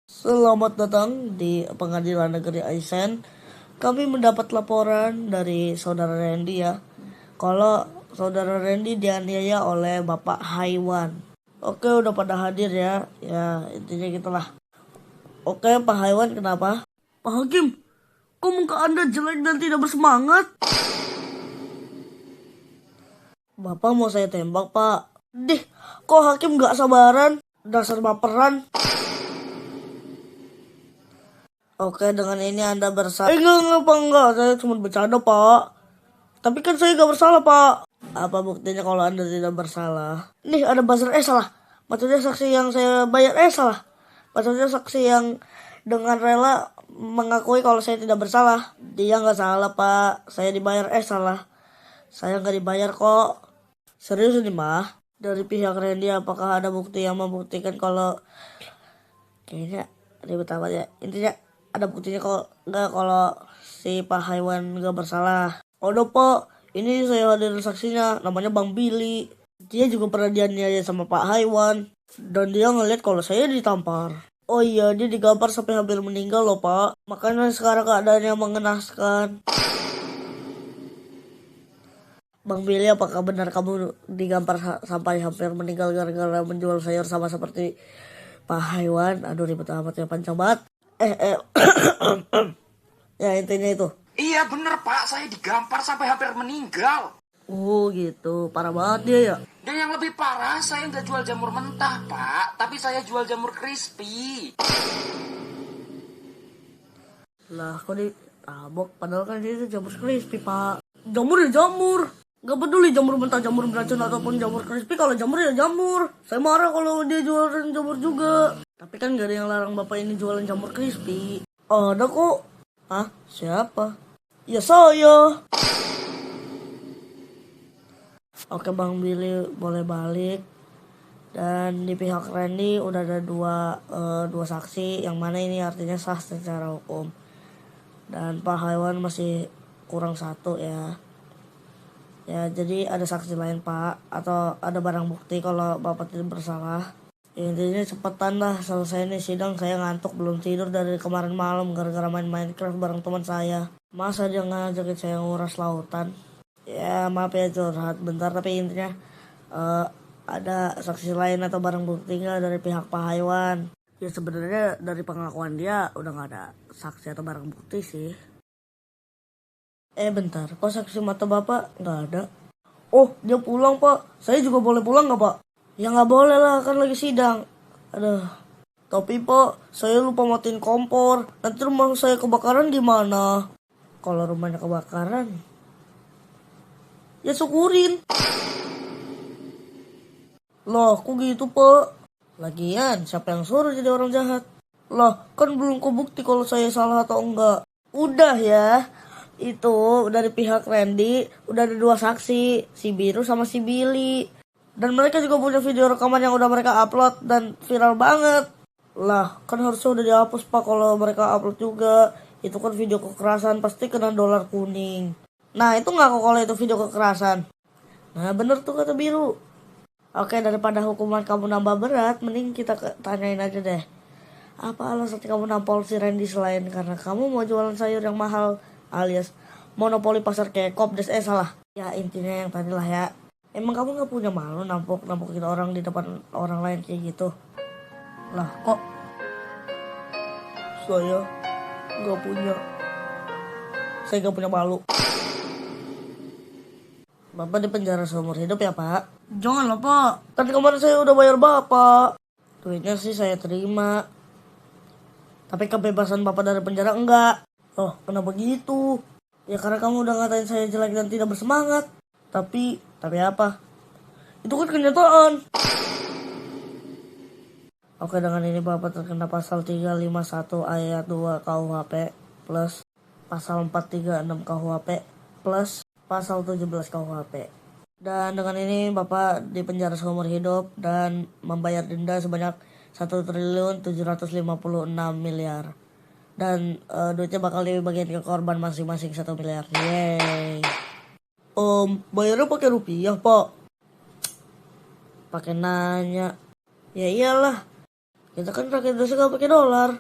Selamat datang di Pengadilan Negeri Aisen. Kami mendapat laporan dari saudara Randy ya, kalau saudara Randy dianiaya oleh Bapak Haiwan. Oke, udah pada hadir ya. Ya, intinya gitulah. Oke, Pak Haiwan kenapa? Pak Hakim, kok muka Anda jelek dan tidak bersemangat? Bapak mau saya tembak, Pak. Dih, kok Hakim gak sabaran? Dasar baperan. Oke, dengan ini Anda bersalah. Enggak. Saya cuma bercanda, Pak. Tapi kan saya gak bersalah, Pak. Apa buktinya kalau Anda tidak bersalah? Nih, ada buzzer salah. Maksudnya saksi yang saya bayar salah. Maksudnya saksi yang dengan rela mengakui kalau saya tidak bersalah. Dia gak salah, Pak. Saya dibayar salah. Saya gak dibayar kok. Serius ini, mah. Dari pihak Randy, apakah ada bukti yang membuktikan kalau... Kayaknya ribet amat ya. Intinya ada buktinya kok nggak kalau si Pak Haiwan nggak bersalah. Udah, Pak, ini saya hadir saksinya, namanya Bang Billy. Dia juga pernah dianiaya sama Pak Haiwan dan dia ngeliat kalau saya ditampar. Oh iya, dia digampar sampai hampir meninggal loh, Pak. Makanya sekarang keadaannya mengenaskan. Bang Billy, apakah benar kamu digampar sampai hampir meninggal gara-gara menjual sayur sama seperti Pak Haiwan? Aduh, ribet amat ya, panjang banget. Ya, intinya itu. Iya bener Pak, saya digampar sampai hampir meninggal. Oh gitu, parah banget dia ya. Dan yang lebih parah, saya nggak jual jamur mentah Pak, tapi saya jual jamur crispy. Lah, kok ditabok? Padahal kan itu jamur crispy, Pak. Jamur ya jamur. Gak peduli jamur mentah, jamur beracun, ataupun jamur crispy. Kalau jamur ya jamur. Saya marah kalau dia jualan jamur juga. Tapi kan gak ada yang larang Bapak ini jualan jamur crispy. Ada kok. Hah? Siapa? Ya saya. Oke, Bang Billy boleh balik. Dan di pihak Randy udah ada dua saksi, yang mana ini artinya sah secara hukum. Dan Pak Haiwan masih kurang satu ya. Ya, jadi ada saksi lain, Pak, atau ada barang bukti kalau Bapak tidak bersalah. Ya, intinya cepetan lah selesai nih sidang. Saya ngantuk, belum tidur dari kemarin malam gara-gara main Minecraft bareng teman saya. Masa dia ngajakin saya nguras lautan? Ya, maaf ya curhat bentar, tapi intinya ada saksi lain atau barang bukti nggak dari pihak Pak Haiwan? Ya sebenarnya dari pengakuan dia udah nggak ada saksi atau barang bukti sih. Bentar, kok saksi mata Bapak nggak ada? Oh, dia pulang, Pak. Saya juga boleh pulang nggak, Pak? Ya nggak boleh lah, kan lagi sidang. Aduh. Tapi, Pak, saya lupa matiin kompor. Nanti rumah saya kebakaran gimana? Kalau rumahnya kebakaran, ya syukurin. Loh, kok gitu, Pak? Lagian, siapa yang suruh jadi orang jahat? Loh, kan belum kebukti kalau saya salah atau enggak. Udah ya. Itu dari pihak Randy udah ada dua saksi, si Biru sama si Billy. Dan mereka juga punya video rekaman yang udah mereka upload dan viral banget. Lah, kan harusnya udah dihapus, Pak, kalau mereka upload juga. Itu kan video kekerasan, pasti kena dolar kuning. Nah, itu ngaku kalau itu video kekerasan. Nah, bener tuh kata Biru. Oke, daripada hukuman kamu nambah berat, mending kita tanyain aja deh. Apa alasan kamu nampol si Randy selain karena kamu mau jualan sayur yang mahal alias monopoli pasar kayak Kopdes? Salah. Ya, intinya yang tadi lah ya. Emang kamu gak punya malu nampokin orang di depan orang lain kayak gitu? Lah, kok saya gak punya. Saya gak punya malu. Bapak di penjara seumur hidup ya, Pak? Janganlah, Pak. Kan kemarin saya udah bayar Bapak. Duitnya sih saya terima. Tapi kebebasan Bapak dari penjara enggak. Oh, kenapa gitu? Ya karena kamu udah ngatain saya jelek dan tidak bersemangat. Tapi apa? Itu kan kenyataan. Oke, dengan ini Bapak terkena pasal 351 ayat 2 KUHP plus pasal 436 KUHP plus pasal 17 KUHP. Dan dengan ini Bapak dipenjara seumur hidup dan membayar denda sebanyak 1.756.000.000. Dan duitnya bakal dibagiin ke korban masing-masing 1 miliar. Yeay. Bayarnya pakai rupiah, Pak? Pakai nanya. Ya iyalah. Kita kan rakyat Indonesia gak pakai dolar.